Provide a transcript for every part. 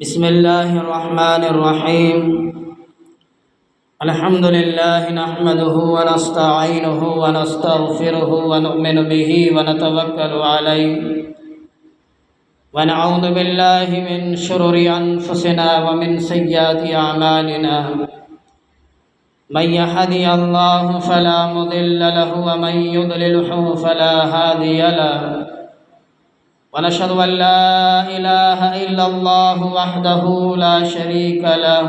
بسم الله الرحمن الرحيم. الحمد لله نحمده ونستعينه ونستغفره ونؤمن به ونتوكل عليه ونعوذ بالله من شرور أنفسنا ومن سيئات أعمالنا. من يهدي الله فلا مضل له ومن يضلله فلا هادي له. ونشهد أن لا إله إلا الله وحده لا شريك له.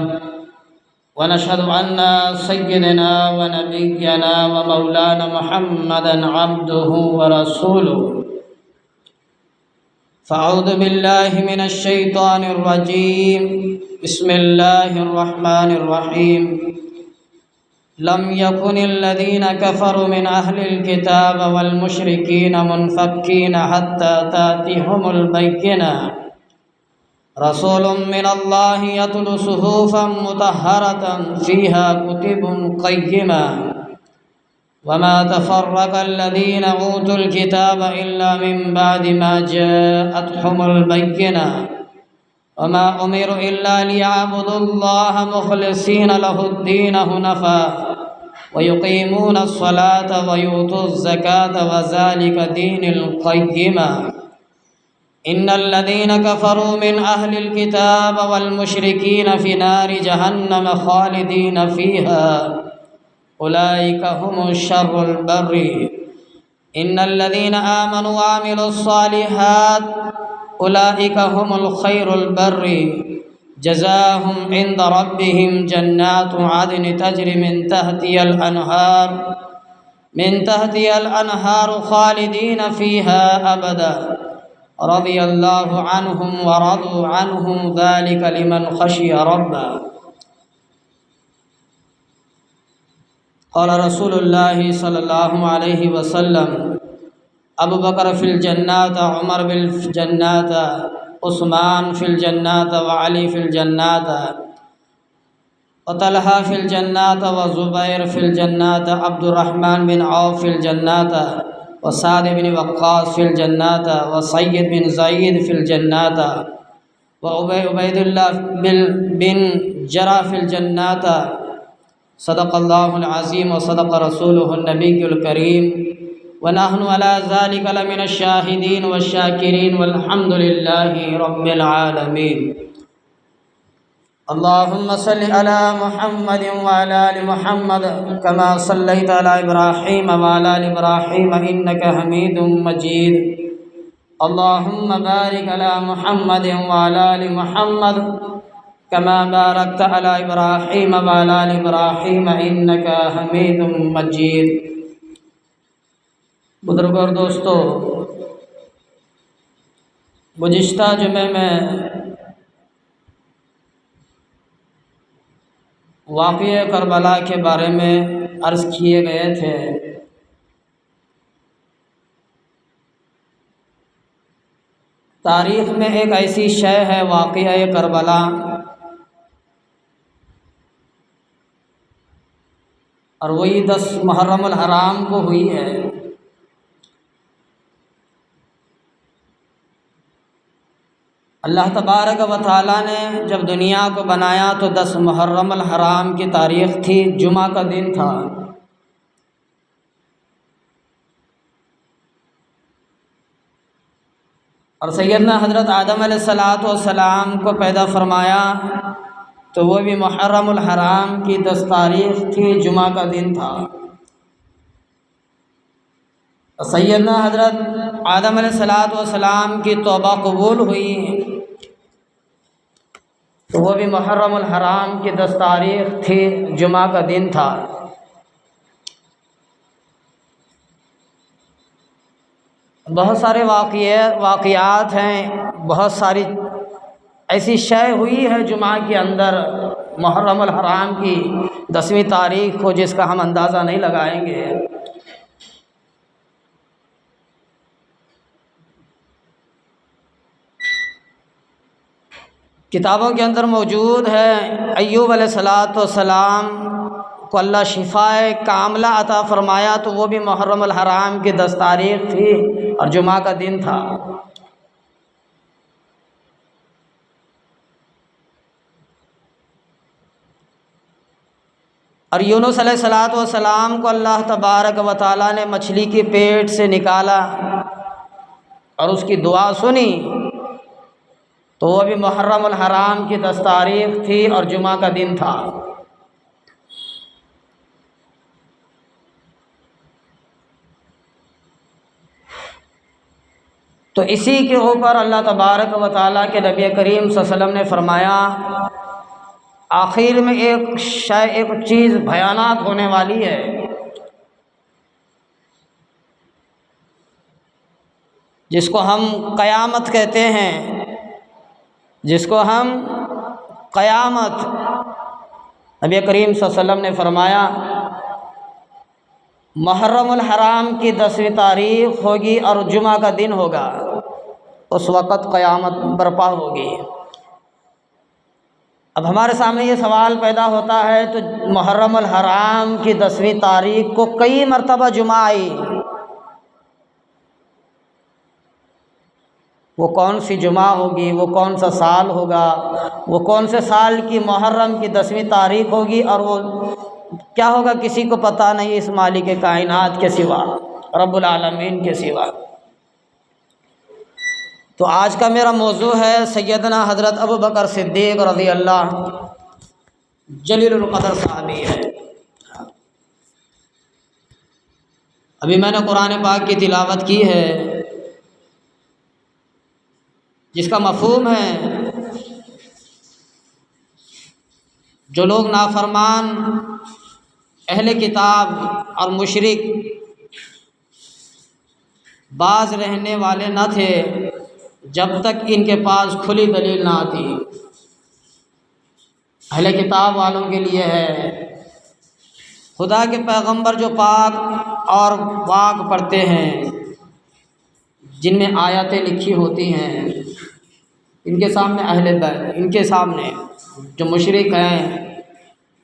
ونشهد أن سيدنا ونبينا ومولانا محمدا عبده ورسوله. فأعوذ بالله من الشيطان الرجيم. بسم الله الرحمن الرحيم. لم يكن الذين كفروا من أهل الكتاب والمشركين منفكين حتى تأتيهم البينة. رسول من الله يتلو صحفا مطهرة فيها كتب قيمة. وما تفرق الذين أوتوا الكتاب إلا من بعد ما جاءتهم البينة. وما أمروا إلا ليعبدوا الله مخلصين له الدين حنفاء ويقيمون الصلاة ويؤتوا الزكاة وذلك دين القيمة. إن الذين كفروا من أهل الكتاب والمشركين في نار جهنم خالدين فيها أولئك هم شر البر. إن الذين آمنوا وعملوا الصالحات أولئك هم الخير البر. جزاهم عند ربهم جنات عدن تجري من تحتها الأنهار خالدين فيها أبدا. رضي الله عنهم ورضوا عنهم ذلك لمن خشي ربه. قال رسول الله صلى الله عليه وسلم: ابو بکر فی الجنات، عمر فی الجنات، عثمان فی الجنات، وعلی فی الجنات، وطلحہ فی الجنات، وزبیر فی الجنات، عبد الرحمن بن عوف فی الجنات، وسعد بن وقاص فی الجنات، وسعید بن زید فی الجنات، وعبید اللہ بن جرح فی الجنات. صدق اللہ العظیم وصدق رسولہ النبی الکریم ونحن على ذلك لمن الشاهدين والشاكرين والحمد لله رب العالمين. اللهم صل على محمد وعلى آل محمد كما صليت على إبراهيم وعلى آل إبراهيم إنك حميد مجيد. اللهم بارك على محمد وعلى آل محمد كما باركت على إبراهيم وعلى آل إبراهيم إنك حميد مجيد. بزرگوں اور دوستو، گزشتہ جمعے میں واقعہ کربلا کے بارے میں عرض کیے گئے تھے. تاریخ میں ایک ایسی شے ہے واقعہ کربلا، اور وہی 10 محرم الحرام کو ہوئی ہے. اللہ تبارک و تعالیٰ نے جب دنیا کو بنایا تو 10 محرم الحرام کی تاریخ تھی، جمعہ کا دن تھا. اور سیدنا حضرت آدم علیہ السلام کو پیدا فرمایا تو وہ بھی محرم الحرام کی 10 تاریخ تھی، جمعہ کا دن تھا. سیدنا حضرت آدم علیہ السلام کی توبہ قبول ہوئی تو وہ بھی محرم الحرام کی 10 تاریخ تھی، جمعہ کا دن تھا. بہت سارے واقعات ہیں، بہت ساری ایسی شے ہوئی ہے جمعہ کے اندر محرم الحرام کی 10ویں تاریخ کو، جس کا ہم اندازہ نہیں لگائیں گے. کتابوں کے اندر موجود ہے ایوب علیہ السلام کو اللہ شفائے کاملہ عطا فرمایا تو وہ بھی محرم الحرام کی 10 تاریخ تھی اور جمعہ کا دن تھا. اور یونس علیہ الصلوۃ والسلام کو اللہ تبارک و تعالیٰ نے مچھلی کے پیٹ سے نکالا اور اس کی دعا سنی، تو وہ بھی محرم الحرام کی 10 تاریخ تھی اور جمعہ کا دن تھا۔ تو اسی کے اوپر اللہ تبارک و تعالیٰ کے نبی کریم صلی اللہ علیہ وسلم نے فرمایا آخر میں ایک چیز بھیانک ہونے والی ہے، جس کو ہم قیامت کہتے ہیں، جس کو ہم قیامت، نبی کریم صلی اللہ علیہ وسلم نے فرمایا محرم الحرام کی 10ویں تاریخ ہوگی اور جمعہ کا دن ہوگا، اس وقت قیامت برپا ہوگی۔ اب ہمارے سامنے یہ سوال پیدا ہوتا ہے، تو محرم الحرام کی 10ویں تاریخ کو کئی مرتبہ جمعہ آئی، وہ کون سی جمعہ ہوگی، وہ کون سا سال ہوگا، وہ کون سے سال کی محرم کی 10ویں تاریخ ہوگی، اور وہ کیا ہوگا کسی کو پتہ نہیں اس مالک کائنات کے سوا، رب العالمین کے سوا۔ تو آج کا میرا موضوع ہے سیدنا حضرت ابوبکر صدیق رضی اللہ جلیل القدر صحابی ہے۔ ابھی میں نے قرآن پاک کی تلاوت کی ہے، جس کا مفہوم ہے جو لوگ نافرمان، اہل کتاب اور مشرک باز رہنے والے نہ تھے جب تک ان کے پاس کھلی دلیل نہ آتی۔ اہل کتاب والوں کے لیے ہے خدا کے پیغمبر جو پاک اور پاک پڑھتے ہیں، جن میں آیاتیں لکھی ہوتی ہیں، ان کے سامنے اہل بیت، ان کے سامنے جو مشرک ہیں،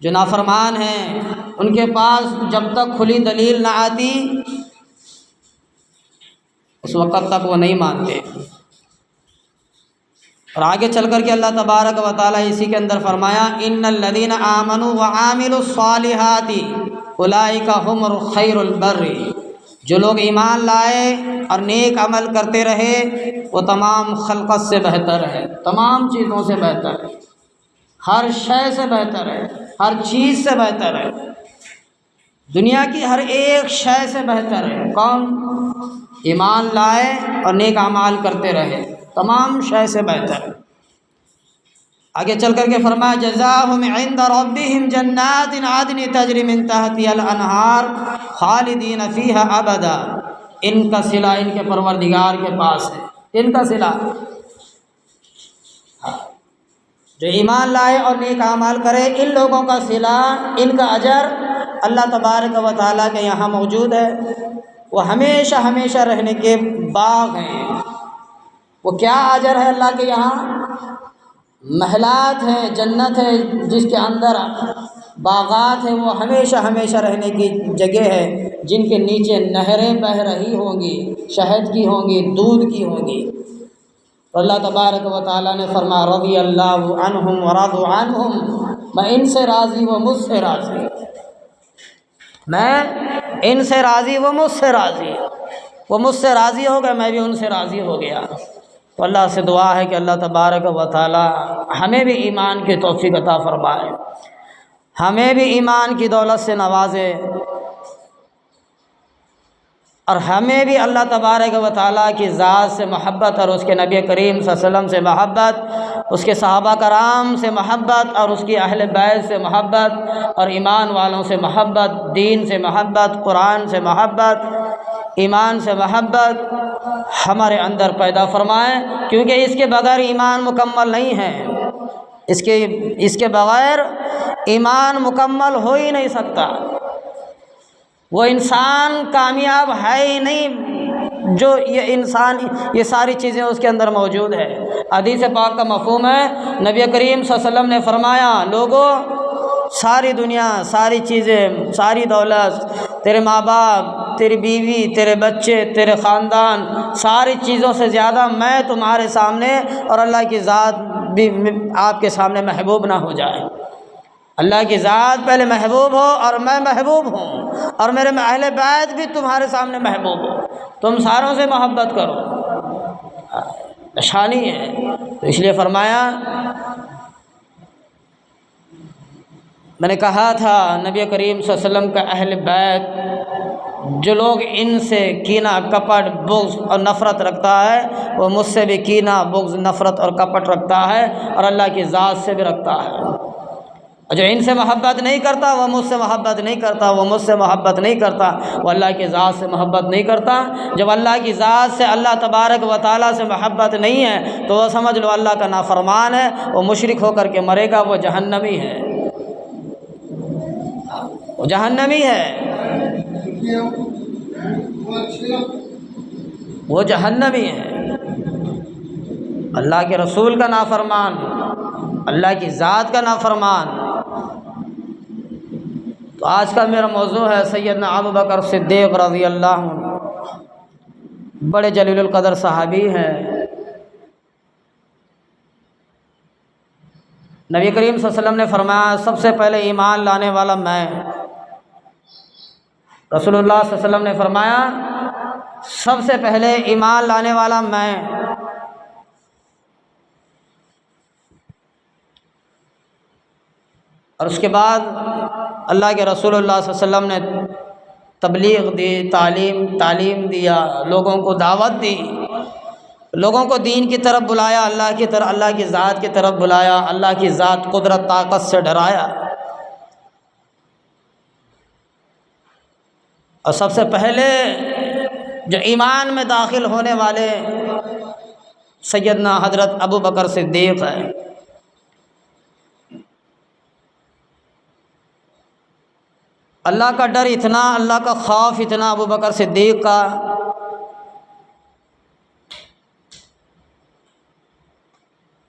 جو نافرمان ہیں، ان کے پاس جب تک کھلی دلیل نہ آتی اس وقت تک وہ نہیں مانتے۔ اور آگے چل کر کے اللہ تبارک و تعالیٰ اسی کے اندر فرمایا ان الذین آمنوا وعاملوا الصالحات اولئک هم خیر البر، جو لوگ ایمان لائے اور نیک عمل کرتے رہے وہ تمام خلقت سے بہتر ہے، تمام چیزوں سے بہتر ہے، ہر شے سے بہتر ہے، ہر چیز سے بہتر ہے، دنیا کی ہر ایک شے سے بہتر ہے۔ کون؟ ایمان لائے اور نیک اعمال کرتے رہے، تمام شے سے بہتر ہے۔ آگے چل کر کے فرمایا جزاؤہم عند ربہم جنات عدن تجری من تحتہا الانہار خالدین فیہا ابدا، ان کا صلہ ان کے پروردگار کے پاس ہے، ان کا صلہ جو ایمان لائے اور نیک اعمال کرے، ان لوگوں کا صلہ، ان کا اجر اللہ تبارک و تعالیٰ کے یہاں موجود ہے۔ وہ ہمیشہ ہمیشہ رہنے کے باغ ہیں۔ وہ کیا اجر ہے اللہ کے یہاں؟ محلات ہیں، جنت ہے جس کے اندر باغات ہیں، وہ ہمیشہ ہمیشہ رہنے کی جگہ ہے، جن کے نیچے نہریں بہہ رہی ہوں گی، شہد کی ہوں گی، دودھ کی ہوں گی۔ تو اللہ تبارک و تعالیٰ نے فرمایا رضی اللہ عنہم ورضوا عنہم، میں ان سے راضی وہ مجھ سے راضی، میں ان سے راضی وہ مجھ سے راضی، وہ مجھ سے راضی ہو گئے میں بھی ان سے راضی ہو گیا۔ تو اللہ سے دعا ہے کہ اللہ تبارک و تعالیٰ ہمیں بھی ایمان کی توفیق عطا فرمائے، ہمیں بھی ایمان کی دولت سے نوازے، اور ہمیں بھی اللہ تبارک و تعالیٰ کی ذات سے محبت اور اس کے نبی کریم صلی اللہ علیہ وسلم سے محبت، اس کے صحابہ کرام سے محبت اور اس کی اہل بیت سے محبت اور ایمان والوں سے محبت، دین سے محبت، قرآن سے محبت، ایمان سے محبت ہمارے اندر پیدا فرمائے، کیونکہ اس کے بغیر ایمان مکمل نہیں ہے، اس کے بغیر ایمان مکمل ہو ہی نہیں سکتا۔ وہ انسان کامیاب ہے ہی نہیں جو یہ ساری چیزیں اس کے اندر موجود ہے۔ حدیث پاک کا مفہوم ہے، نبی کریم صلی اللہ علیہ وسلم نے فرمایا لوگوں، ساری دنیا، ساری چیزیں، ساری دولت، تیرے ماں باپ، تیری بیوی، تیرے بچے، تیرے خاندان، ساری چیزوں سے زیادہ میں تمہارے سامنے اور اللہ کی ذات بھی آپ کے سامنے محبوب نہ ہو جائے۔ اللہ کی ذات پہلے محبوب ہو اور میں محبوب ہوں، اور میرے اہل بیت بھی تمہارے سامنے محبوب ہو، تم ساروں سے محبت کرو، نشانی ہے۔ تو اس لیے فرمایا، میں نے کہا تھا نبی کریم صلی اللہ علیہ وسلم کا اہل بیت، جو لوگ ان سے کینہ، کپٹ، بغض اور نفرت رکھتا ہے، وہ مجھ سے بھی کینہ، بغض، نفرت اور کپٹ رکھتا ہے، اور اللہ کی ذات سے بھی رکھتا ہے۔ اور جو ان سے محبت نہیں کرتا وہ مجھ سے محبت نہیں کرتا، وہ مجھ سے محبت نہیں کرتا، وہ اللہ کی ذات سے محبت نہیں کرتا۔ جب اللہ کی ذات سے، اللہ تبارک و تعالیٰ سے محبت نہیں ہے تو وہ سمجھ لو اللہ کا نافرمان ہے، وہ مشرک ہو کر کے مرے گا، وہ جہنمی ہے، وہ جہنمی ہے، وہ جہنمی ہے۔ اللہ کے رسول کا نافرمان، اللہ کی ذات کا نافرمان۔ تو آج کا میرا موضوع ہے سیدنا ابوبکر صدیق رضی اللہ عنہ، بڑے جلیل القدر صحابی ہیں۔ نبی کریم صلی اللہ علیہ وسلم نے فرمایا سب سے پہلے ایمان لانے والا میں۔ رسول اللہ صلی اللہ علیہ وسلم نے فرمایا سب سے پہلے ایمان لانے والا میں۔ اور اس کے بعد اللہ کے رسول اللہ صلی اللہ علیہ وسلم نے تبلیغ دی، تعلیم دیا، لوگوں کو دعوت دی، لوگوں کو دین کی طرف بلایا، اللہ کی ذات کی طرف بلایا، اللہ کی ذات قدرت طاقت سے ڈرایا۔ اور سب سے پہلے جو ایمان میں داخل ہونے والے سیدنا حضرت ابوبکر صدیق ہے۔ اللہ کا ڈر اتنا، اللہ کا خوف اتنا ابوبکر صدیق کا،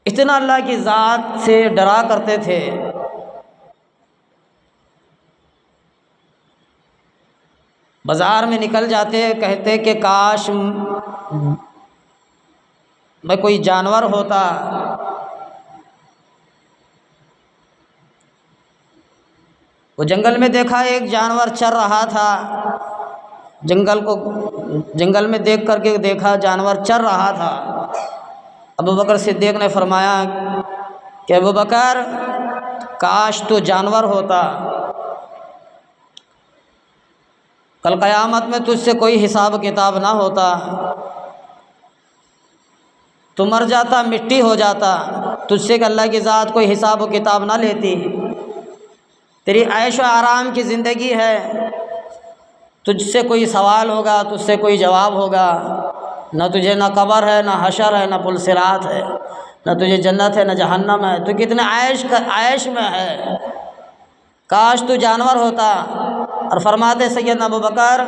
اتنا اللہ کی ذات سے ڈرا کرتے تھے۔ بازار میں نکل جاتے، کہتے کہ کاش میں کوئی جانور ہوتا، وہ جنگل میں دیکھا ایک جانور چر رہا تھا، جنگل میں دیکھ کر کے دیکھا جانور چر رہا تھا۔ ابوبکر صدیق نے فرمایا کہ ابوبکر کاش تو جانور ہوتا، کل قیامت میں تجھ سے کوئی حساب کتاب نہ ہوتا، تو مر جاتا، مٹی ہو جاتا، تجھ سے کہ اللہ کی ذات کوئی حساب و کتاب نہ لیتی، تیری عیش و آرام کی زندگی ہے، تجھ سے کوئی سوال ہوگا، تجھ سے کوئی جواب ہوگا، نہ تجھے نہ قبر ہے، نہ حشر ہے، نہ پل صراط ہے، نہ تجھے جنت ہے، نہ جہنم ہے، تو کتنے عیش میں ہے، کاش تو جانور ہوتا۔ اور فرماتے سیدنا ابوبکر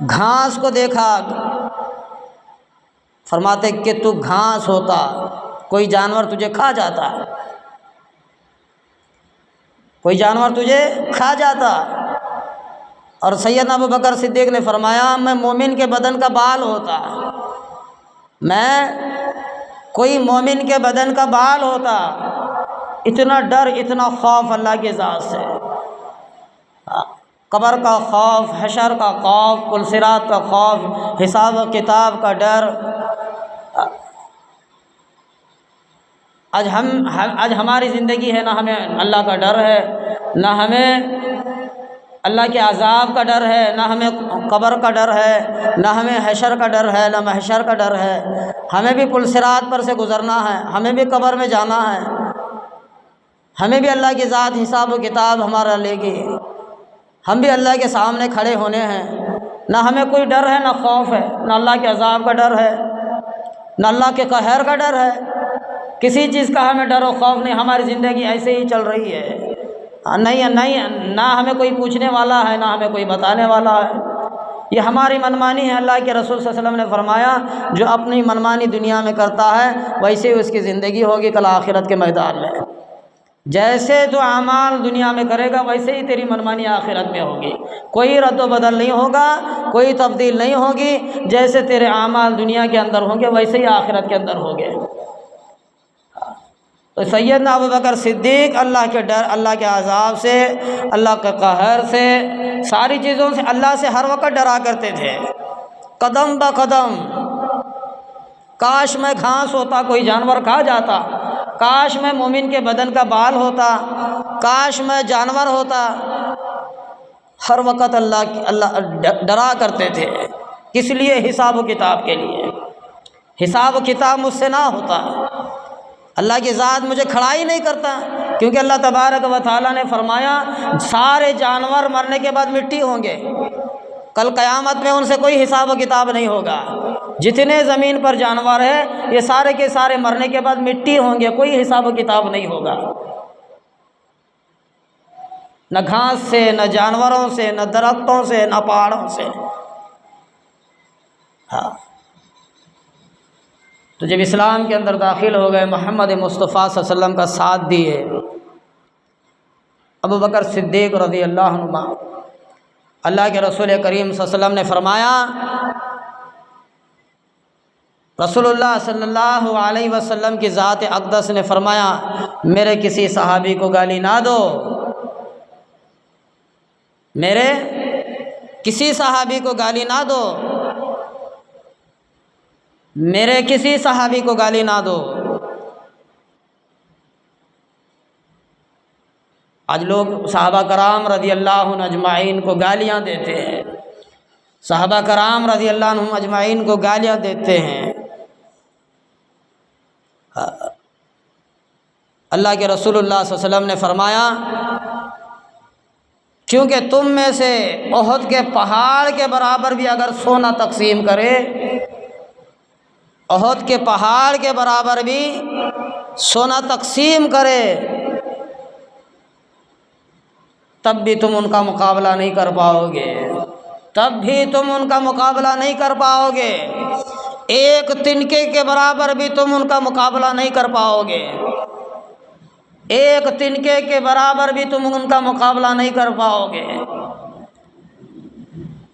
گھاس کو دیکھا، فرماتے کہ تو گھاس ہوتا، کوئی جانور تجھے کھا جاتا، کوئی جانور تجھے کھا جاتا۔ اور سیدنا ابوبکر صدیق نے فرمایا میں مومن کے بدن کا بال ہوتا، میں کوئی مومن کے بدن کا بال ہوتا۔ اتنا ڈر، اتنا خوف اللہ کی ذات سے، قبر کا خوف، حشر کا خوف، پل صراط کا خوف، حساب و کتاب کا ڈر۔ آج ہماری زندگی ہے، نہ ہمیں اللہ کا ڈر ہے، نہ ہمیں اللہ کے عذاب کا ڈر ہے، نہ ہمیں قبر کا ڈر ہے، نہ ہمیں حشر کا ڈر ہے، نہ محشر کا ڈر ہے۔ ہمیں بھی پل صراط پر سے گزرنا ہے، ہمیں بھی قبر میں جانا ہے، ہمیں بھی اللہ کی ذات حساب و کتاب ہمارا لے گی، ہم بھی اللہ کے سامنے کھڑے ہونے ہیں۔ نہ ہمیں کوئی ڈر ہے، نہ خوف ہے، نہ اللہ کے عذاب کا ڈر ہے، نہ اللہ کے قہر کا ڈر ہے، کسی چیز کا ہمیں ڈر و خوف نہیں۔ ہماری زندگی ایسے ہی چل رہی ہے، نہیں، نہ ہمیں کوئی پوچھنے والا ہے، نہ ہمیں کوئی بتانے والا ہے، یہ ہماری منمانی ہے۔ اللہ کے رسول صلی اللہ علیہ وسلم نے فرمایا جو اپنی منمانی دنیا میں کرتا ہے ویسے ہی اس کی زندگی ہوگی کل آخرت کے میدان میں۔ جیسے تو اعمال دنیا میں کرے گا ویسے ہی تیری منمانی آخرت میں ہوگی، کوئی رد و بدل نہیں ہوگا، کوئی تبدیل نہیں ہوگی۔ جیسے تیرے اعمال دنیا کے اندر ہوں گے ویسے ہی آخرت کے اندر ہوں گے۔ تو سیدنا ابو بکر صدیق اللہ کے ڈر، اللہ کے عذاب سے، اللہ کے قہر سے، ساری چیزوں سے اللہ سے ہر وقت ڈرا کرتے تھے، قدم بہ قدم۔ کاش میں گھاس ہوتا کوئی جانور کھا جاتا، کاش میں مومن کے بدن کا بال ہوتا، کاش میں جانور ہوتا۔ ہر وقت اللہ ڈرا کرتے تھے، کس لیے؟ حساب و کتاب کے لیے۔ حساب و کتاب مجھ سے نہ ہوتا، اللہ کی ذات مجھے کھڑا ہی نہیں کرتا، کیونکہ اللہ تبارک و تعالیٰ نے فرمایا سارے جانور مرنے کے بعد مٹی ہوں گے، کل قیامت میں ان سے کوئی حساب و کتاب نہیں ہوگا۔ جتنے زمین پر جانور ہیں یہ سارے کے سارے مرنے کے بعد مٹی ہوں گے، کوئی حساب و کتاب نہیں ہوگا، نہ گھاس سے، نہ جانوروں سے، نہ درختوں سے، نہ پہاڑوں سے۔ ہاں، تو جب اسلام کے اندر داخل ہو گئے، محمد مصطفیٰ صلی اللہ علیہ وسلم کا ساتھ دیے، ابو بکر صدیق رضی اللہ عنہ، اللہ کے رسول کریم صلی اللہ علیہ وسلم نے فرمایا، رسول اللہ صلی اللہ علیہ وسلم کی ذات اقدس نے فرمایا میرے کسی صحابی کو گالی نہ دو، میرے کسی صحابی کو گالی نہ دو، میرے کسی صحابی کو گالی نہ دو۔ آج لوگ صحابہ کرام رضی اللہ عنہ اجمعین کو گالیاں دیتے ہیں، صحابہ کرام رضی اللہ عنہ اجمعین کو گالیاں دیتے ہیں۔ اللہ کے رسول اللہ صلی اللہ علیہ وسلم نے فرمایا کیونکہ تم میں سے احد کے پہاڑ کے برابر بھی اگر سونا تقسیم کرے، احد کے پہاڑ کے برابر بھی سونا تقسیم کرے، تب بھی تم ان کا مقابلہ نہیں کر پاؤ گے، تب بھی تم ان کا مقابلہ نہیں کر پاؤ گے، ایک تنکے کے برابر بھی تم ان کا مقابلہ نہیں کر پاؤ گے، ایک تنکے کے برابر بھی تم ان کا مقابلہ نہیں کر پاؤ گے۔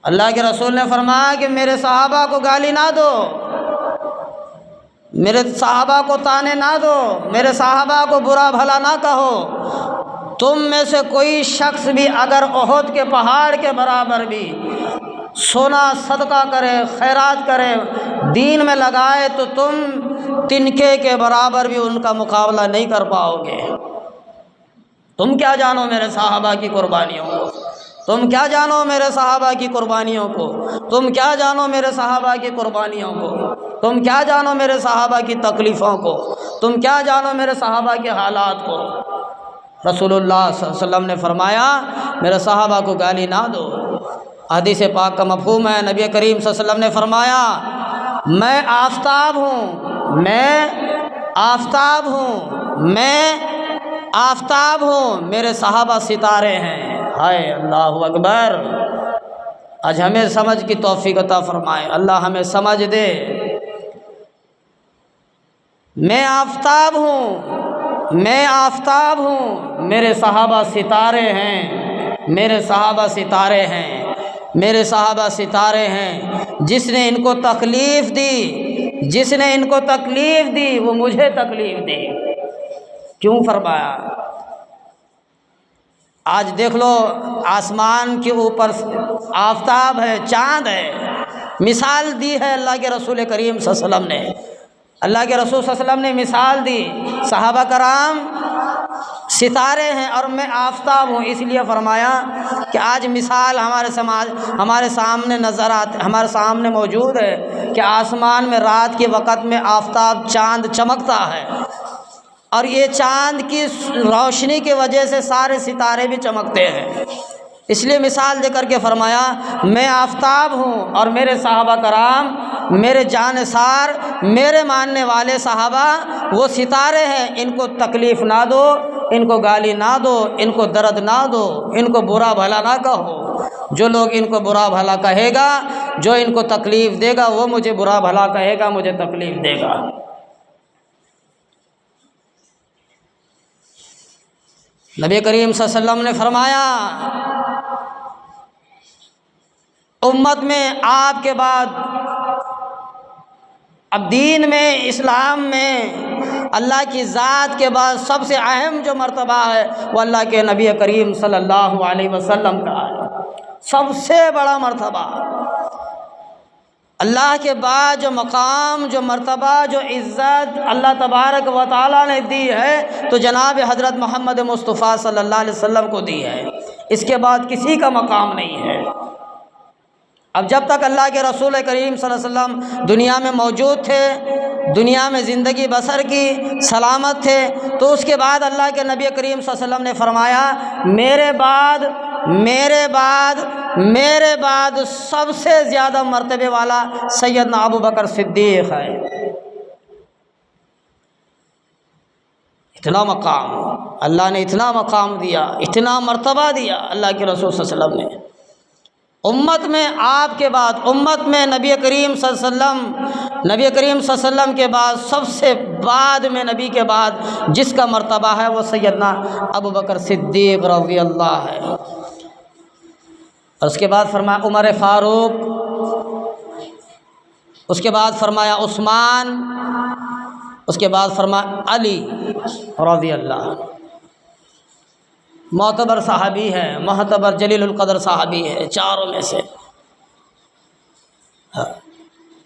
اللہ کے رسول نے فرمایا کہ میرے صحابہ کو گالی نہ دو، میرے صحابہ کو طعنے نہ دو، میرے صحابہ کو برا بھلا نہ کہو۔ تم میں سے کوئی شخص بھی اگر احد کے پہاڑ کے برابر بھی سونا صدقہ کرے، خیرات کرے، دین میں لگائے، تو تم تنکے کے برابر بھی ان کا مقابلہ نہیں کر پاؤ گے۔ تم کیا جانو میرے صحابہ کی قربانیوں کو، تم کیا جانو میرے صحابہ کی قربانیوں کو، تم کیا جانو میرے صحابہ کی قربانیوں کو، تم کیا جانو میرے صحابہ کی تکلیفوں کو، تم کیا جانو میرے صحابہ کے حالات کو۔ رسول اللہ صلی اللہ علیہ وسلم نے فرمایا میرے صحابہ کو گالی نہ دو۔ حدیث پاک کا مفہوم ہے، نبی کریم صلی اللہ علیہ وسلم نے فرمایا میں آفتاب ہوں، میں آفتاب ہوں، میں آفتاب ہوں، میرے صحابہ ستارے ہیں۔ ہائے اللہ اکبر! آج ہمیں سمجھ کی توفیق عطا فرمائے، اللہ ہمیں سمجھ دے۔ میں آفتاب ہوں، میں آفتاب ہوں، میرے صحابہ ستارے ہیں، میرے صحابہ ستارے ہیں، میرے صحابہ ستارے ہیں۔ جس نے ان کو تکلیف دی، جس نے ان کو تکلیف دی وہ مجھے تکلیف دی۔ کیوں فرمایا؟ آج دیکھ لو آسمان کے اوپر آفتاب ہے، چاند ہے، مثال دی ہے اللہ کے رسول کریم صلی اللہ علیہ وسلم نے، اللہ کے رسول صلی اللہ علیہ وسلم نے مثال دی، صحابہ کرام ستارے ہیں اور میں آفتاب ہوں۔ اس لیے فرمایا کہ آج مثال ہمارے سامنے نظر آتے، ہمارے سامنے موجود ہے کہ آسمان میں رات کے وقت میں آفتاب چاند چمکتا ہے، اور یہ چاند کی روشنی کی وجہ سے سارے ستارے بھی چمکتے ہیں۔ اس لیے مثال دے کر کے فرمایا میں آفتاب ہوں اور میرے صحابہ کرام، میرے جانثار، میرے ماننے والے صحابہ وہ ستارے ہیں۔ ان کو تکلیف نہ دو، ان کو گالی نہ دو، ان کو درد نہ دو، ان کو برا بھلا نہ کہو۔ جو لوگ ان کو برا بھلا کہے گا، جو ان کو تکلیف دے گا، وہ مجھے برا بھلا کہے گا، مجھے تکلیف دے گا۔ نبی کریم صلی اللہ علیہ وسلم نے فرمایا امت میں آپ کے بعد اب دین میں، اسلام میں اللہ کی ذات کے بعد سب سے اہم جو مرتبہ ہے وہ اللہ کے نبی کریم صلی اللہ علیہ وسلم کا ہے، سب سے بڑا مرتبہ۔ اللہ کے بعد جو مقام، جو مرتبہ، جو عزت اللہ تبارک و تعالیٰ نے دی ہے تو جناب حضرت محمد مصطفیٰ صلی اللہ علیہ وسلم کو دی ہے، اس کے بعد کسی کا مقام نہیں ہے۔ اب جب تک اللہ کے رسول کریم صلی اللہ علیہ وسلم دنیا میں موجود تھے، دنیا میں زندگی بسر کی، سلامت تھے، تو اس کے بعد اللہ کے نبی کریم صلی اللہ علیہ وسلم نے فرمایا میرے بعد سب سے زیادہ مرتبے والا سیدنا ابو بکر صدیق ہے۔ اتنا مقام اللہ نے، اتنا مقام دیا، اتنا مرتبہ دیا اللہ کے رسول صلی اللہ علیہ وسلم نے۔ امت میں آپ کے بعد، امت میں نبی کریم صلی اللہ علیہ وسلم کے بعد سب سے بعد میں نبی کے بعد جس کا مرتبہ ہے وہ سیدنا ابو بکر صدیق رضی اللہ ہے۔ اور اس کے بعد فرمایا عمر فاروق، اس کے بعد فرمایا عثمان، اس کے بعد فرمایا علی رضی اللہ۔ معتبر صحابی ہے، معتبر جلیل القدر صحابی ہے چاروں میں سے۔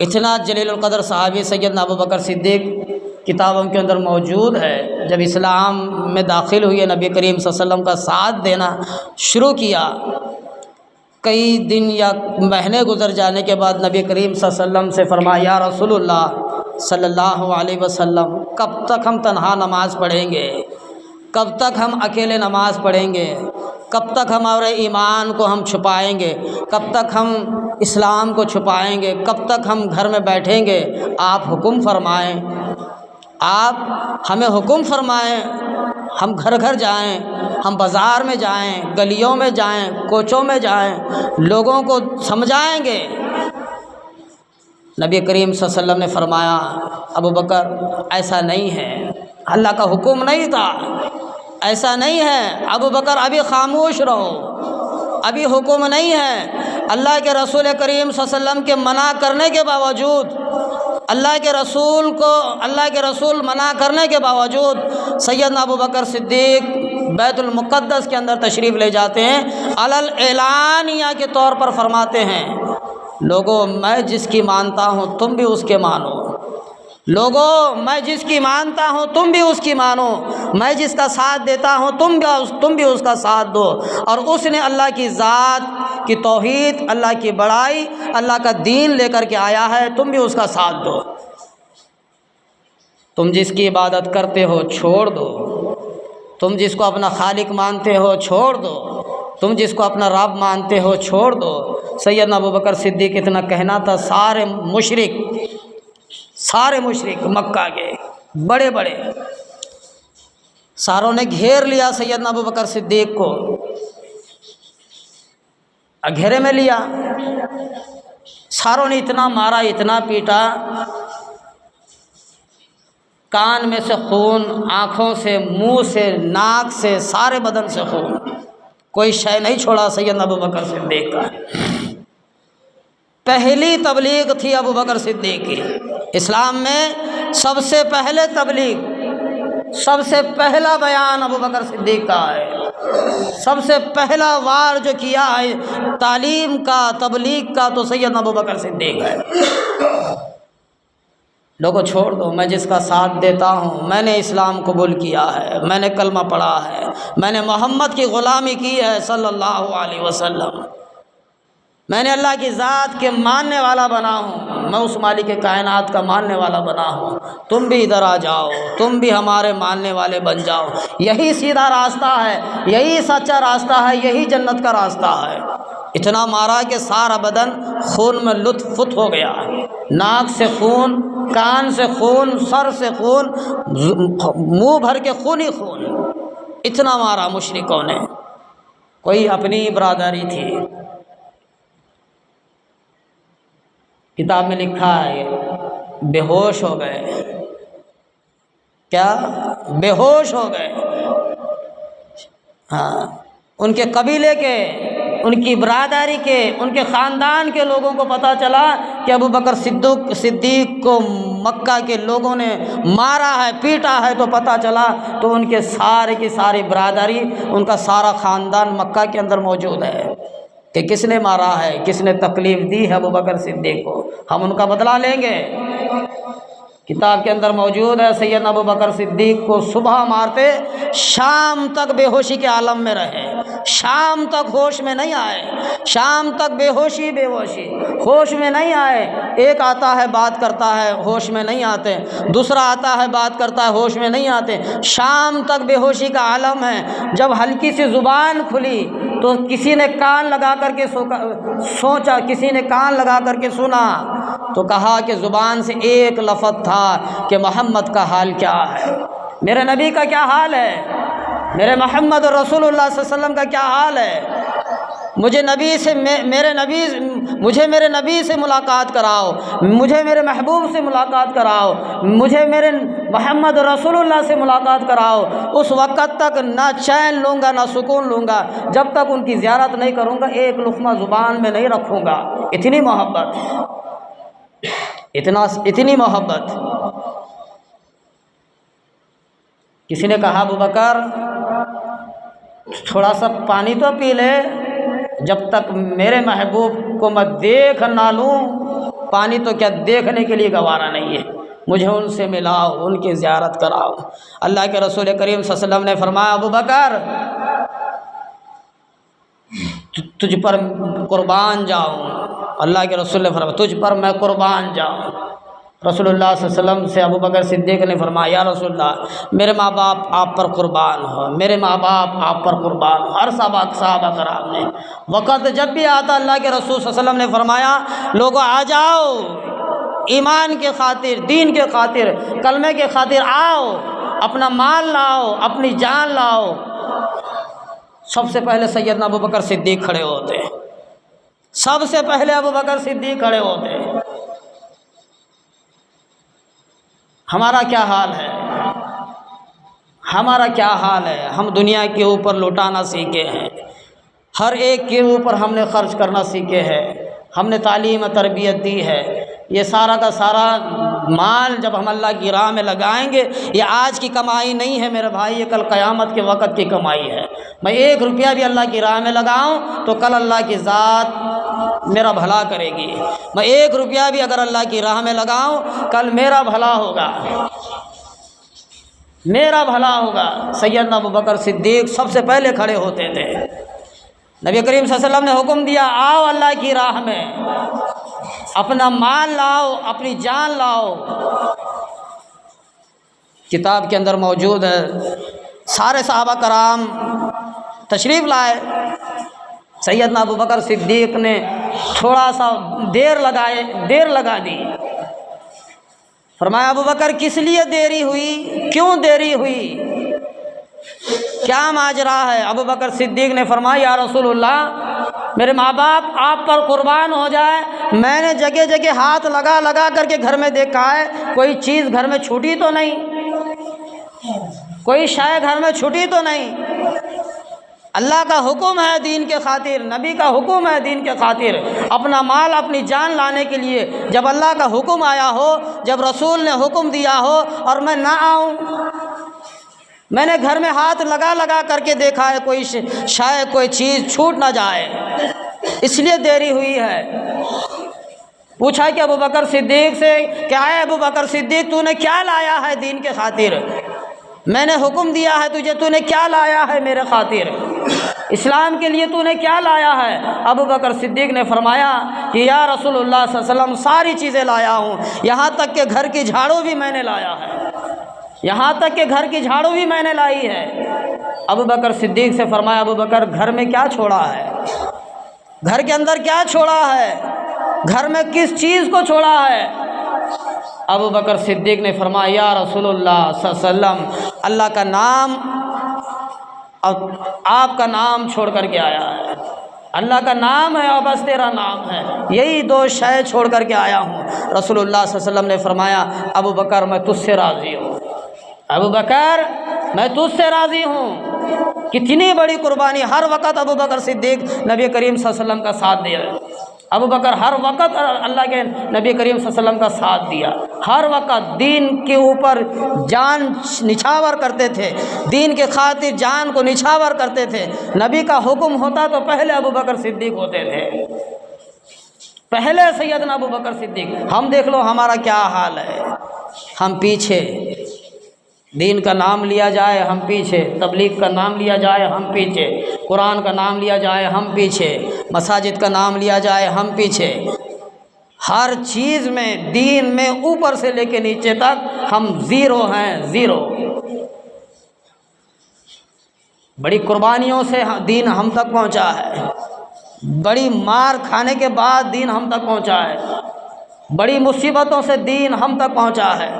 اتنا جلیل القدر صحابی سیدنا ابو بکر صدیق کتابوں کے اندر موجود ہے۔ جب اسلام میں داخل ہوئے، نبی کریم صلی اللہ علیہ وسلم کا ساتھ دینا شروع کیا، کئی دن یا مہینے گزر جانے کے بعد نبی کریم صلی اللہ علیہ وسلم سے فرمایا یا رسول اللہ صلی اللہ علیہ وسلم، کب تک ہم تنہا نماز پڑھیں گے؟ کب تک ہم اکیلے نماز پڑھیں گے؟ کب تک ہمارے ایمان کو ہم چھپائیں گے؟ کب تک ہم اسلام کو چھپائیں گے؟ کب تک ہم گھر میں بیٹھیں گے؟ آپ حکم فرمائیں، آپ ہمیں حکم فرمائیں، ہم گھر گھر جائیں، ہم بازار میں جائیں، گلیوں میں جائیں، کوچوں میں جائیں، لوگوں کو سمجھائیں گے۔ نبی کریم صلی اللہ علیہ وسلم نے فرمایا ابو بکر ایسا نہیں ہے، اللہ کا حکم نہیں تھا، ایسا نہیں ہے ابو بکر، ابھی خاموش رہو، ابھی حکم نہیں ہے۔ اللہ کے رسول کریم صلی اللہ علیہ وسلم کے منع کرنے کے باوجود، اللہ کے رسول منع کرنے کے باوجود سیدنا ابو بکر صدیق بیت المقدس کے اندر تشریف لے جاتے ہیں، علل اعلانیہ کے طور پر فرماتے ہیں لوگوں میں جس کی مانتا ہوں تم بھی اس کے مانو، لوگوں میں جس کی مانتا ہوں تم بھی اس کی مانو، میں جس کا ساتھ دیتا ہوں تم بھی اس کا ساتھ دو، اور اس نے اللہ کی ذات کی توحید، اللہ کی بڑائی، اللہ کا دین لے کر کے آیا ہے، تم بھی اس کا ساتھ دو۔ تم جس کی عبادت کرتے ہو چھوڑ دو، تم جس کو اپنا خالق مانتے ہو چھوڑ دو، تم جس کو اپنا رب مانتے ہو چھوڑ دو۔ سیدنا ابو بکر صدیق اتنا کہنا تھا، سارے مشرک مکہ کے بڑے بڑے ساروں نے گھیر لیا سیدنا ابو بکر صدیق کو، گھیرے میں لیا، ساروں نے اتنا مارا، اتنا پیٹا، کان میں سے خون، آنکھوں سے، منہ سے، ناک سے، سارے بدن سے خون، کوئی شے نہیں چھوڑا سیدنا ابو بکر صدیق کا۔ پہلی تبلیغ تھی ابو بکر صدیق کی اسلام میں، سب سے پہلے تبلیغ، سب سے پہلا بیان ابو بکر صدیق کا ہے، سب سے پہلا وار جو کیا ہے تعلیم کا، تبلیغ کا، تو سیدنا ابو بکر صدیق ہے۔ لوگوں چھوڑ دو، میں جس کا ساتھ دیتا ہوں، میں نے اسلام قبول کیا ہے، میں نے کلمہ پڑھا ہے، میں نے محمد کی غلامی کی ہے صلی اللہ علیہ وسلم، میں نے اللہ کی ذات کے ماننے والا بنا ہوں، میں اس مالک کائنات کا ماننے والا بنا ہوں، تم بھی ادھر آ جاؤ، تم بھی ہمارے ماننے والے بن جاؤ، یہی سیدھا راستہ ہے، یہی سچا راستہ ہے، یہی جنت کا راستہ ہے۔ اتنا مارا کہ سارا بدن خون میں لطف فت ہو گیا، ناک سے خون، کان سے خون، سر سے خون، منہ بھر کے خون ہی خون، اتنا مارا مشرکوں نے۔ کوئی اپنی برادری تھی، کتاب میں لکھا ہے بے ہوش ہو گئے، کیا بے ہوش ہو گئے، ہاں، ان کے قبیلے کے ان کی برادری کے، ان کے خاندان کے لوگوں کو پتہ چلا کہ ابو بکر صدیق کو مکہ کے لوگوں نے مارا ہے، پیٹا ہے، تو پتہ چلا تو ان کے سارے کی ساری برادری، ان کا سارا خاندان مکہ کے اندر موجود ہے کہ کس نے مارا ہے، کس نے تکلیف دی ہے ابو بکر صدیق کو، ہم ان کا بدلہ لیں گے۔ کتاب کے اندر موجود ہے سیدنا ابو بکر صدیق کو صبح مارتے، شام تک بے ہوشی کے عالم میں رہے، شام تک ہوش میں نہیں آئے، شام تک بے ہوشی ہوش میں نہیں آئے۔ ایک آتا ہے بات کرتا ہے، ہوش میں نہیں آتے، دوسرا آتا ہے بات کرتا ہے، ہوش میں نہیں آتے، شام تک بے ہوشی کا عالم ہے۔ جب ہلکی سی زبان کھلی تو کسی نے کان لگا کر کے سوچا، کسی نے کان لگا کر کے سنا تو کہا کہ زبان سے ایک لفظ تھا کہ محمد کا حال کیا ہے، میرے نبی کا کیا حال ہے، میرے محمد رسول اللہ صلی اللہ علیہ وسلم کا کیا حال ہے، مجھے میرے نبی سے ملاقات کراؤ، مجھے میرے محبوب سے ملاقات کراؤ، مجھے میرے محمد رسول اللہ سے ملاقات کراؤ۔ اس وقت تک نہ چین لوں گا نہ سکون لوں گا جب تک ان کی زیارت نہیں کروں گا، ایک لقمہ زبان میں نہیں رکھوں گا۔ اتنی محبت، اتنی محبت۔ کسی نے کہا ابو بکر تھوڑا سا پانی تو پی لے، جب تک میرے محبوب کو میں دیکھ نہ لوں، پانی تو کیا دیکھنے کے لیے گوارا نہیں ہے، مجھے ان سے ملاؤ، ان کی زیارت کراؤ۔ اللہ کے رسول کریم صلی اللہ علیہ وسلم نے فرمایا ابو بکر تجھ پر قربان جاؤں، اللہ کے رسول نے فرمایا تجھ پر میں قربان جاؤں۔ رسول اللہ صلی اللہ علیہ وسلم سے ابو بکر صدیق نے فرمایا یا رسول اللہ میرے ماں باپ آپ پر قربان ہو، میرے ماں باپ آپ پر قربان ہو۔ ہر صحابہ کرام نے وقت جب بھی آتا اللہ کے رسول صلی اللہ علیہ وسلم نے فرمایا لوگوں آ جاؤ، ایمان کے خاطر، دین کے خاطر، کلمے کے خاطر آؤ، اپنا مال لاؤ، اپنی جان لاؤ۔ سب سے پہلے سیدنا ابو بکر صدیق کھڑے ہوتے، سب سے پہلے ابو بکر صدیق کھڑے ہوتے۔ ہمارا کیا حال ہے، ہمارا کیا حال ہے؟ ہم دنیا کے اوپر لوٹانا سیکھے ہیں، ہر ایک کے اوپر ہم نے خرچ کرنا سیکھے ہیں، ہم نے تعلیم تربیت دی ہے۔ یہ سارا کا سارا مال جب ہم اللہ کی راہ میں لگائیں گے، یہ آج کی کمائی نہیں ہے میرے بھائی، یہ کل قیامت کے وقت کی کمائی ہے۔ میں 1 روپیہ بھی اللہ کی راہ میں لگاؤں تو کل اللہ کی ذات میرا بھلا کرے گی۔ میں 1 روپیہ بھی اگر اللہ کی راہ میں لگاؤں کل میرا بھلا ہوگا، میرا بھلا ہوگا۔ سیدنا ابو بکر صدیق سب سے پہلے کھڑے ہوتے تھے۔ نبی کریم صلی اللہ علیہ وسلم نے حکم دیا آؤ اللہ کی راہ میں، اپنا مال لاؤ، اپنی جان لاؤ۔ کتاب کے اندر موجود ہے، سارے صحابہ کرام تشریف لائے، سیدنا ابو بکر صدیق نے تھوڑا سا دیر لگا دی۔ فرمایا ابو بکر کس لیے دیری ہوئی، کیوں دیری ہوئی، کیا ماجرا ہے؟ ابو بکر صدیق نے فرمایا یا رسول اللہ میرے ماں باپ آپ پر قربان ہو جائے، میں نے جگہ جگہ ہاتھ لگا کر کے گھر میں دیکھا ہے، کوئی چیز گھر میں چھوٹی تو نہیں، کوئی شے گھر میں چھوٹی تو نہیں۔ اللہ کا حکم ہے دین کے خاطر، نبی کا حکم ہے دین کے خاطر، اپنا مال اپنی جان لانے کے لیے جب اللہ کا حکم آیا ہو، جب رسول نے حکم دیا ہو اور میں نہ آؤں، میں نے گھر میں ہاتھ لگا کر کے دیکھا ہے، کوئی شاید کوئی چیز چھوٹ نہ جائے، اس لیے دیری ہوئی ہے۔ پوچھا کہ ابو بکر صدیق سے کیا ہے ابو بکر صدیق تو نے کیا لایا ہے دین کے خاطر، میں نے حکم دیا ہے تجھے، تو نے کیا لایا ہے میرے خاطر، اسلام کے لیے تو نے کیا لایا ہے؟ ابو بکر صدیق نے فرمایا کہ یا رسول اللہ صلی اللہ علیہ وسلم ساری چیزیں لایا ہوں، یہاں تک کہ گھر کی جھاڑو بھی میں نے لایا ہے، یہاں تک کہ گھر کی جھاڑو بھی میں نے لائی ہے۔ ابو بکر صدیق سے فرمایا ابو بکر گھر میں کیا چھوڑا ہے، گھر کے اندر کیا چھوڑا ہے، گھر میں کس چیز کو چھوڑا ہے؟ ابو بکر صدیق نے فرمایا یا رسول اللہ صلی اللہ علیہ وسلم اللہ کا نام اور آپ کا نام چھوڑ کر کے آیا ہے، اللہ کا نام ہے اور بس تیرا نام ہے، یہی 2 شے چھوڑ کر کے آیا ہوں۔ رسول اللہ صلی اللہ علیہ وسلم نے فرمایا ابو بکر میں تجھ سے راضی ہوں، ابو بکر میں تجھ سے راضی ہوں، کتنی بڑی قربانی، ہر وقت ابو بکر صدیق نبی کریم صلی اللہ علیہ وسلم کا ساتھ دیا۔ ابو بکر ہر وقت اللہ کے نبی کریم صلی اللہ علیہ وسلم کا ساتھ دیا، ہر وقت دین کے اوپر جان نچھاور کرتے تھے، دین کے خاطر جان کو نچھاور کرتے تھے۔ نبی کا حکم ہوتا تو پہلے ابو بکر صدیق ہوتے تھے، پہلے سیدنا ابو بکر صدیق۔ ہم دیکھ لو ہمارا کیا حال ہے، ہم پیچھے، دین کا نام لیا جائے ہم پیچھے، تبلیغ کا نام لیا جائے ہم پیچھے، قرآن کا نام لیا جائے ہم پیچھے، مساجد کا نام لیا جائے ہم پیچھے، ہر چیز میں دین میں اوپر سے لے کے نیچے تک ہم زیرو ہیں، زیرو۔ بڑی قربانیوں سے دین ہم تک پہنچا ہے، بڑی مار کھانے کے بعد دین ہم تک پہنچا ہے، بڑی مصیبتوں سے دین ہم تک پہنچا ہے،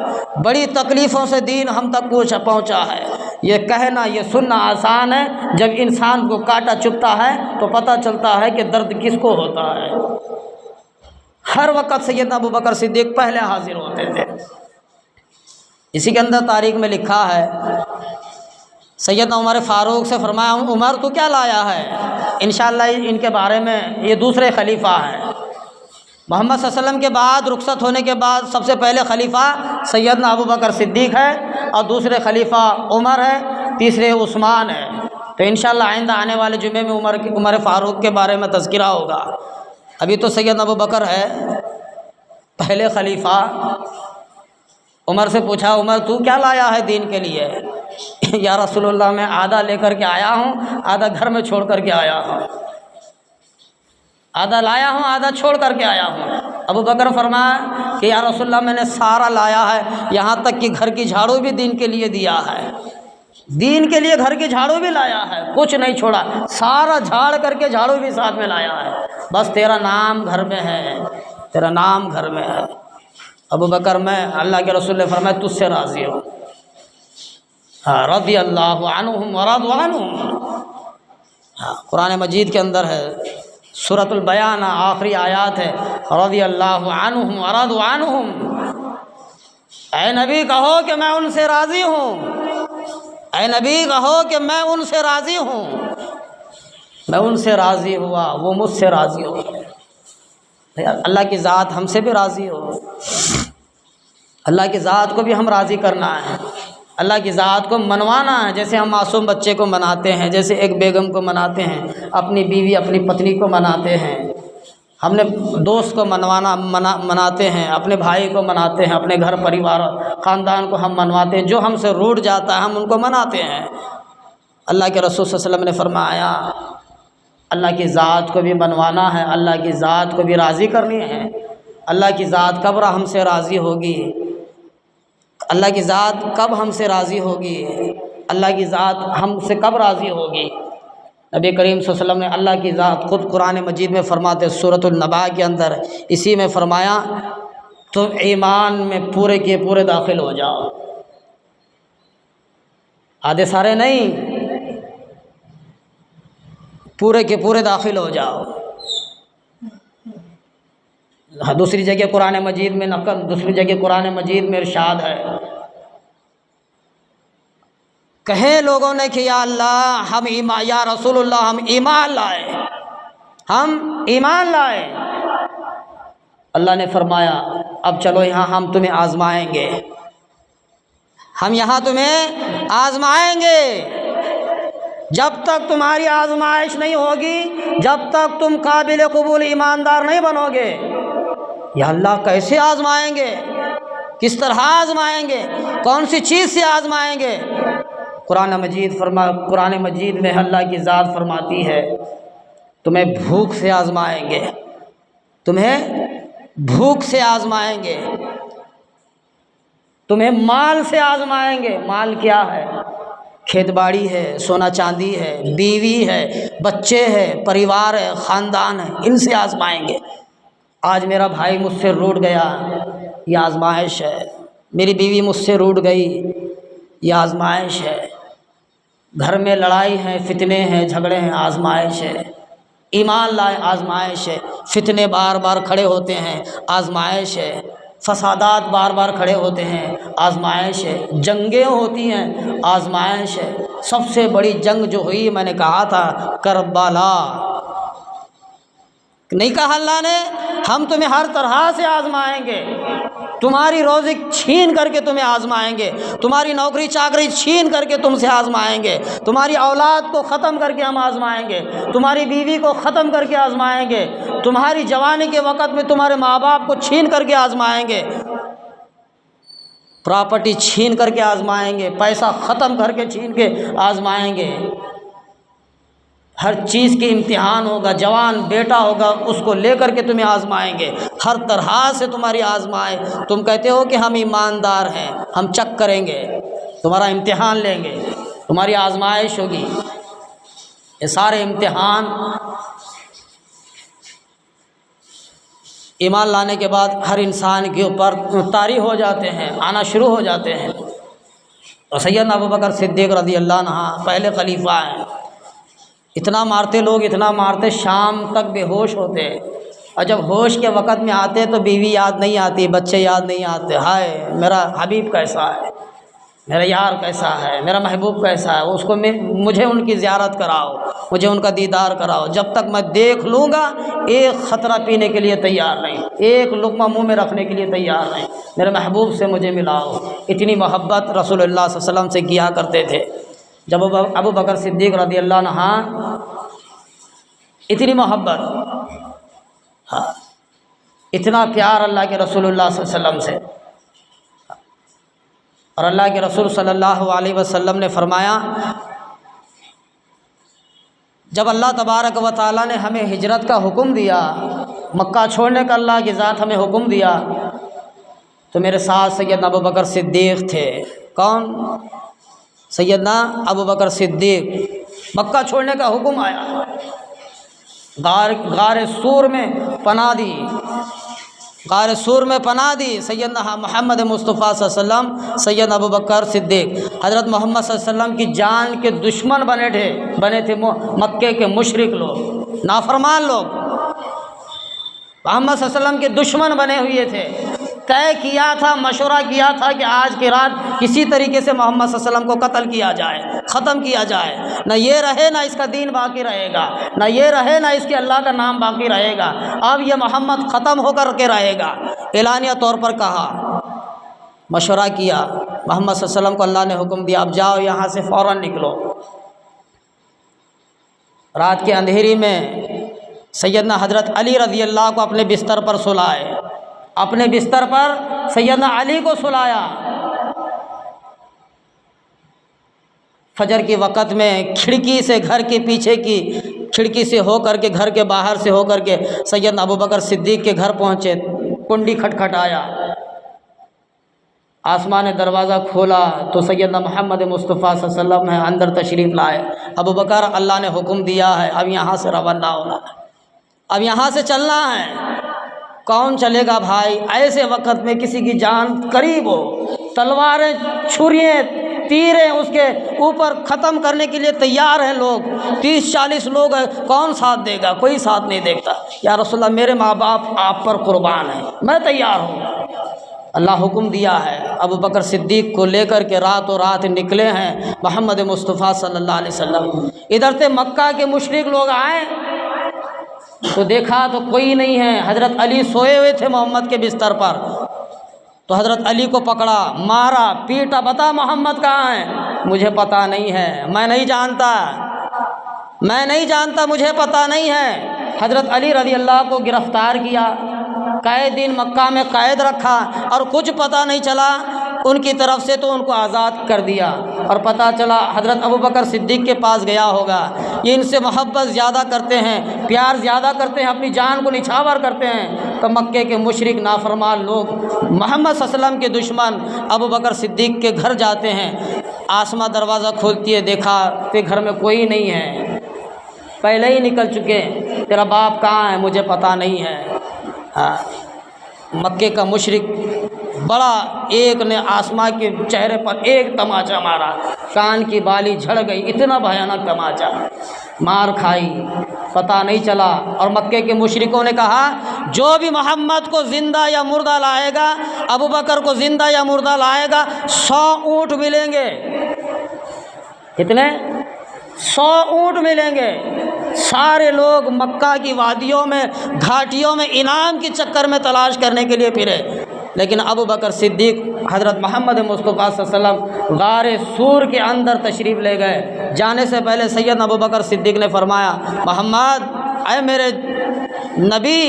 بڑی تکلیفوں سے دین ہم تک پہنچا ہے۔ یہ کہنا یہ سننا آسان ہے، جب انسان کو کاٹا چبھتا ہے تو پتہ چلتا ہے کہ درد کس کو ہوتا ہے۔ ہر وقت سیدنا ابو بکر صدیق پہلے حاضر ہوتے تھے۔ اسی کے اندر تاریخ میں لکھا ہے، سیدنا عمر فاروق سے فرمایا، عمر تو کیا لایا ہے؟ انشاءاللہ ان کے بارے میں، یہ دوسرے خلیفہ ہیں، محمد صلی اللہ علیہ وسلم کے بعد رخصت ہونے کے بعد سب سے پہلے خلیفہ سیدنا ابو بکر صدیق ہے، اور دوسرے خلیفہ عمر ہے، تیسرے عثمان ہے۔ تو انشاءاللہ آئندہ آنے والے جمعے میں عمر فاروق کے بارے میں تذکرہ ہوگا۔ ابھی تو سیدنا ابو بکر ہے پہلے خلیفہ۔ عمر سے پوچھا، عمر تو کیا لایا ہے دین کے لیے؟ یا رسول اللہ میں آدھا لے کر کے آیا ہوں، آدھا گھر میں چھوڑ کر کے آیا ہوں، آدھا لایا ہوں آدھا چھوڑ کر کے آیا ہوں۔ ابو بکر فرمایا کہ یا رسول اللہ میں نے سارا لایا ہے، یہاں تک کہ گھر کی جھاڑو بھی دین کے لیے دیا ہے، دین کے لیے گھر کی جھاڑو بھی لایا ہے، کچھ نہیں چھوڑا، سارا جھاڑ کر کے جھاڑو بھی ساتھ میں لایا ہے، بس تیرا نام گھر میں ہے، تیرا نام گھر میں ہے۔ ابو بکر میں اللہ کے رسول نے فرمایا تجھ سے راضی ہو، رضی اللہ عنہم ورضوا عنہم۔ قرآن مجید کے اندر ہے، سورۃ البیان آخری آیات ہے، رضی اللہ عنہم ورضوا عنہم۔ اے نبی کہو کہ میں ان سے راضی ہوں، اے نبی کہو کہ میں ان سے راضی ہوں، میں ان سے راضی ہوا، وہ مجھ سے راضی ہو۔ اللہ کی ذات ہم سے بھی راضی ہو، اللہ کی ذات کو بھی ہم راضی کرنا ہے، اللہ کی ذات کو منوانا ہے، جیسے ہم معصوم بچے کو مناتے ہیں، جیسے ایک بیگم کو مناتے ہیں، اپنی بیوی اپنی پتنی کو مناتے ہیں، ہم نے دوست کو مناتے ہیں، اپنے بھائی کو مناتے ہیں، اپنے گھر پریوار خاندان کو ہم منواتے ہیں، جو ہم سے روٹھ جاتا ہے ہم ان کو مناتے ہیں۔ اللہ کے رسول صلی اللہ علیہ وسلم نے فرمایا اللہ کی ذات کو بھی منوانا ہے، اللہ کی ذات کو بھی راضی کرنی ہے۔ اللہ کی ذات کب ہم سے راضی ہوگی؟ اللہ کی ذات کب ہم سے راضی ہوگی؟ اللہ کی ذات ہم سے کب راضی ہوگی؟ نبی کریم صلی اللہ علیہ وسلم نے اللہ کی ذات خود قرآن مجید میں فرماتے، سورۃ النبا کے اندر اسی میں فرمایا تم ایمان میں پورے کے پورے داخل ہو جاؤ، آدھے سارے نہیں، پورے کے پورے داخل ہو جاؤ۔ دوسری جگہ قرآن مجید میں دوسری جگہ قرآن مجید میں ارشاد ہے، کہے لوگوں نے کہ یا اللہ ہم ایمان، یا رسول اللہ ہم ایمان لائے، ہم ایمان لائے۔ اللہ نے فرمایا اب چلو یہاں ہم تمہیں آزمائیں گے، ہم یہاں تمہیں آزمائیں گے، جب تک تمہاری آزمائش نہیں ہوگی، جب تک تم قابل قبول ایماندار نہیں بنو گے۔ یا اللہ کیسے آزمائیں گے؟ کس طرح آزمائیں گے؟ کون سی چیز سے آزمائیں گے؟ قرآن مجید میں اللہ کی ذات فرماتی ہے تمہیں بھوک سے آزمائیں گے، تمہیں بھوک سے آزمائیں گے، تمہیں مال سے آزمائیں گے۔ مال کیا ہے؟ کھیت باڑی ہے، سونا چاندی ہے، بیوی ہے، بچے ہے، پریوار ہے، خاندان ہے، ان سے آزمائیں گے۔ آج میرا بھائی مجھ سے روٹھ گیا، یہ آزمائش ہے، میری بیوی مجھ سے روٹھ گئی، یہ آزمائش ہے، گھر میں لڑائی ہے، فتنے ہیں، جھگڑے ہیں، آزمائش ہے، ایمان لائے، آزمائش ہے، فتنے بار بار کھڑے ہوتے ہیں، آزمائش ہے، فسادات بار بار کھڑے ہوتے ہیں، آزمائش ہے، جنگیں ہوتی ہیں، آزمائش ہے، سب سے بڑی جنگ جو ہوئی میں نے کہا تھا کربلا، نہیں کہا اللہ نے ہم تمہیں ہر طرح سے آزمائیں گے، تمہاری روزی چھین کر کے تمہیں آزمائیں گے، تمہاری نوکری چاکری چھین کر کے تم سے آزمائیں گے، تمہاری اولاد کو ختم کر کے ہم آزمائیں گے، تمہاری بیوی کو ختم کر کے آزمائیں گے، تمہاری جوانی کے وقت میں تمہارے ماں باپ کو چھین کر کے آزمائیں گے، پراپرٹی چھین کر کے آزمائیں گے، پیسہ ختم کر کے چھین کے آزمائیں گے، ہر چیز کے امتحان ہوگا، جوان بیٹا ہوگا اس کو لے کر کے تمہیں آزمائیں گے، ہر طرح سے تمہاری آزمائیں، تم کہتے ہو کہ ہم ایماندار ہیں، ہم چیک کریں گے، تمہارا امتحان لیں گے، تمہاری آزمائش ہوگی، یہ سارے امتحان ایمان لانے کے بعد ہر انسان کے اوپر طاری ہو جاتے ہیں، آنا شروع ہو جاتے ہیں۔ اور سیدنا ابوبکر صدیق رضی اللہ عنہ پہلے خلیفہ ہیں، اتنا مارتے لوگ، اتنا مارتے شام تک بے ہوش ہوتے، اور جب ہوش کے وقت میں آتے تو بیوی یاد نہیں آتی، بچے یاد نہیں آتے، ہائے میرا حبیب کیسا ہے، میرا یار کیسا ہے، میرا محبوب کیسا ہے، اس کو مجھے ان کی زیارت کراؤ، مجھے ان کا دیدار کراؤ، جب تک میں دیکھ لوں گا ایک خطرہ پینے کے لیے تیار نہیں، ایک لقمہ منہ میں رکھنے کے لیے تیار نہیں، میرے محبوب سے مجھے ملاؤ۔ اتنی محبت رسول اللہ صلی اللہ علیہ وسلم سے کیا کرتے تھے۔ جب ابو بکر صدیق رضی اللہ عنہ اتنی محبت، ہاں اتنا پیار اللہ کے رسول اللہ صلی اللہ علیہ وسلم سے، اور اللہ کے رسول صلی اللہ علیہ وسلم نے فرمایا جب اللہ تبارک و تعالیٰ نے ہمیں ہجرت کا حکم دیا، مکہ چھوڑنے کا اللہ کی ذات ہمیں حکم دیا، تو میرے ساتھ سیدنا ابو بکر صدیق تھے۔ کون؟ سیدنا ابو بکر صدیق۔ مکہ چھوڑنے کا حکم آیا، غار سور میں پناہ دی، غار سور میں پناہ دی سیدنا محمد مصطفیٰ صلی اللہ علیہ وسلم، سیدنا ابو بکر صدیق حضرت محمد صلی اللہ علیہ وسلم کی جان کے دشمن بنے تھے مکے کے مشرک لوگ، نافرمان لوگ محمد صلی اللہ علیہ وسلم کے دشمن بنے ہوئے تھے۔ طے کیا تھا، مشورہ کیا تھا کہ آج کی رات کسی طریقے سے محمد صلی اللہ علیہ وسلم کو قتل کیا جائے، ختم کیا جائے، نہ یہ رہے نہ اس کا دین باقی رہے گا، نہ یہ رہے نہ اس کے اللہ کا نام باقی رہے گا، اب یہ محمد ختم ہو کر کے رہے گا۔ اعلانیہ طور پر کہا، مشورہ کیا، محمد صلی اللہ علیہ وسلم کو اللہ نے حکم دیا اب جاؤ یہاں سے فوراً نکلو۔ رات کے اندھیری میں سیدنا حضرت علی رضی اللہ کو اپنے بستر پر سلائے، اپنے بستر پر سیدنا علی کو سلایا۔ فجر کے وقت میں کھڑکی سے، گھر کے پیچھے کی کھڑکی سے ہو کر کے، گھر کے باہر سے ہو کر کے سیدنا ابوبکر صدیق کے گھر پہنچے، کنڈی کھٹکھٹایا، آسمان نے دروازہ کھولا تو سیدنا محمد مصطفیٰ صلی اللہ علیہ وسلم اندر تشریف لائے۔ ابوبکر اللہ نے حکم دیا ہے اب یہاں سے روانہ ہونا ہے، اب یہاں سے چلنا ہے۔ کون چلے گا بھائی ایسے وقت میں؟ کسی کی جان قریب ہو، تلواریں، چھریاں، تیریں اس کے اوپر ختم کرنے کے لیے تیار ہیں لوگ، 30-40 لوگ ہیں، کون ساتھ دے گا؟ کوئی ساتھ نہیں دیکھتا۔ یا رسول اللہ میرے ماں باپ آپ پر قربان ہیں، میں تیار ہوں۔ اللہ حکم دیا ہے، ابو بکر صدیق کو لے کر کے راتوں رات نکلے ہیں محمد مصطفیٰ صلی اللہ علیہ وسلم۔ ادھر سے مکہ کے مشرک لوگ آئے تو دیکھا تو کوئی نہیں ہے، حضرت علی سوئے ہوئے تھے محمد کے بستر پر، تو حضرت علی کو پکڑا، مارا، پیٹا، بتا محمد کہاں ہے؟ مجھے پتہ نہیں ہے، میں نہیں جانتا، مجھے پتہ نہیں ہے۔ حضرت علی رضی اللہ کو گرفتار کیا، قید دن مکہ میں قید رکھا، اور کچھ پتہ نہیں چلا ان کی طرف سے تو ان کو آزاد کر دیا، اور پتہ چلا حضرت ابوبکر صدیق کے پاس گیا ہوگا، یہ ان سے محبت زیادہ کرتے ہیں، پیار زیادہ کرتے ہیں، اپنی جان کو نچھاور کرتے ہیں۔ تو مکے کے مشرک نافرمان لوگ محمد صلی اللہ علیہ وسلم کے دشمن ابوبکر صدیق کے گھر جاتے ہیں، آسمہ دروازہ کھولتی ہے، دیکھا کہ گھر میں کوئی نہیں ہے، پہلے ہی نکل چکے، تیرا باپ کہاں ہے؟ مجھے پتہ نہیں ہے۔ مکے کا مشرک بڑا ایک نے آسما کے چہرے پر ایک تماچا مارا، کان کی بالی جھڑ گئی، اتنا بھیانک تماچا، مار کھائی، پتہ نہیں چلا۔ اور مکے کے مشرکوں نے کہا جو بھی محمد کو زندہ یا مردہ لائے گا، ابوبکر کو زندہ یا مردہ لائے گا، 100 اونٹ ملیں گے، کتنے؟ 100 اونٹ ملیں گے۔ سارے لوگ مکہ کی وادیوں میں، گھاٹیوں میں انعام کے چکر میں تلاش کرنے کے لیے پھرے، لیکن ابو بکر صدیق حضرت محمد مصطفیٰ صلی اللہ علیہ وسلم غار سور کے اندر تشریف لے گئے۔ جانے سے پہلے سیدنا ابو بکر صدیق نے فرمایا، محمد، اے میرے نبی،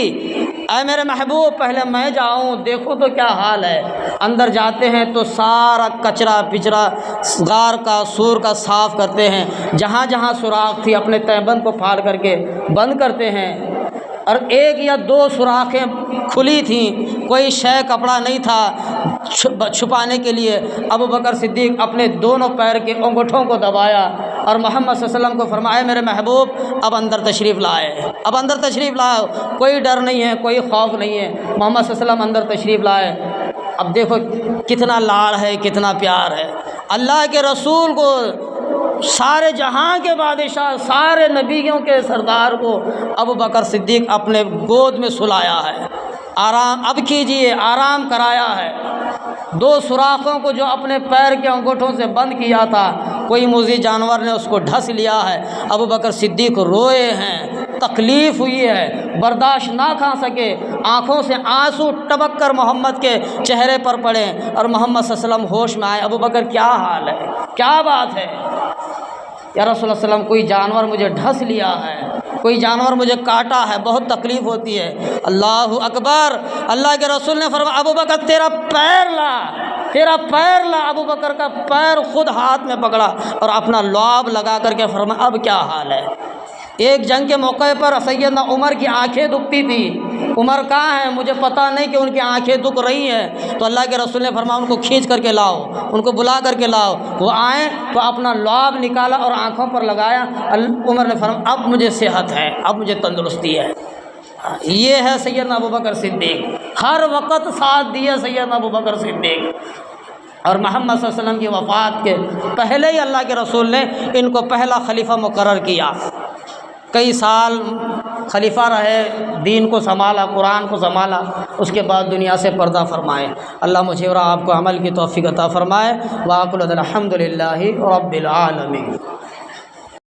اے میرے محبوب، پہلے میں جاؤں، دیکھو تو کیا حال ہے۔ اندر جاتے ہیں تو سارا کچرا پچرا غار کا، سور کا صاف کرتے ہیں، جہاں جہاں سوراخ تھی اپنے تہبند کو پھاڑ کر کے بند کرتے ہیں، اور 1 یا 2 سوراخیں کھلی تھیں، کوئی شے کپڑا نہیں تھا چھپانے کے لیے۔ ابو بکر صدیق اپنے دونوں پیر کے انگوٹھوں کو دبایا اور محمد صلی اللہ علیہ وسلم کو فرمایا، میرے محبوب اب اندر تشریف لائے، اب اندر تشریف لاؤ، کوئی ڈر نہیں ہے، کوئی خوف نہیں ہے۔ محمد صلی اللہ علیہ وسلم اندر تشریف لائے۔ اب دیکھو کتنا لاڑ ہے، کتنا پیار ہے۔ اللہ کے رسول کو، سارے جہاں کے بادشاہ، سارے نبیوں کے سردار کو ابو بکر صدیق اپنے گود میں سلایا ہے۔ آرام اب کیجئے، آرام کرایا ہے۔ 2 سوراخوں کو جو اپنے پیر کے انگوٹھوں سے بند کیا تھا، کوئی موذی جانور نے اس کو ڈھس لیا ہے۔ ابو بکر صدیق روئے ہیں، تکلیف ہوئی ہے، برداشت نہ کھا سکے، آنکھوں سے آنسو ٹپک کر محمد کے چہرے پر پڑے، اور محمد صلی اللہ علیہ وسلم ہوش میں آئے۔ ابو بکر کیا حال ہے، کیا بات ہے؟ یا رسول اللہ صلی اللہ علیہ وسلم، کوئی جانور مجھے ڈھس لیا ہے، کوئی جانور مجھے کاٹا ہے، بہت تکلیف ہوتی ہے۔ اللہ اکبر! اللہ کے رسول نے فرمایا، ابو بکر تیرا پیر لا، تیرا پیر لا۔ ابو بکر کا پیر خود ہاتھ میں پکڑا اور اپنا لعاب لگا کر کے فرمایا، اب کیا حال ہے؟ ایک جنگ کے موقع پر سیدنا عمر کی آنکھیں دکھتی تھی، عمر کہاں ہیں؟ مجھے پتہ نہیں کہ ان کی آنکھیں دکھ رہی ہیں۔ تو اللہ کے رسول نے فرمایا، ان کو کھینچ کر کے لاؤ، ان کو بلا کر کے لاؤ۔ وہ آئیں تو اپنا لعاب نکالا اور آنکھوں پر لگایا۔ عمر نے فرمایا، اب مجھے صحت ہے، اب مجھے تندرستی ہے۔ یہ ہے سیدنا ابو بکر صدیق، ہر وقت ساتھ دیا سیدنا ابو بکر صدیق۔ اور محمد صلی اللہ علیہ وسلم کی وفات کے پہلے ہی اللہ کے رسول نے ان کو پہلا خلیفہ مقرر کیا۔ کئی سال خلیفہ رہے، دین کو سنبھالا، قرآن کو سنبھالا، اس کے بعد دنیا سے پردہ فرمائے۔ اللہ مجھے اور آپ کو عمل کی توفیق عطا فرمائے۔ وآخر الحمد للہ رب العالمین۔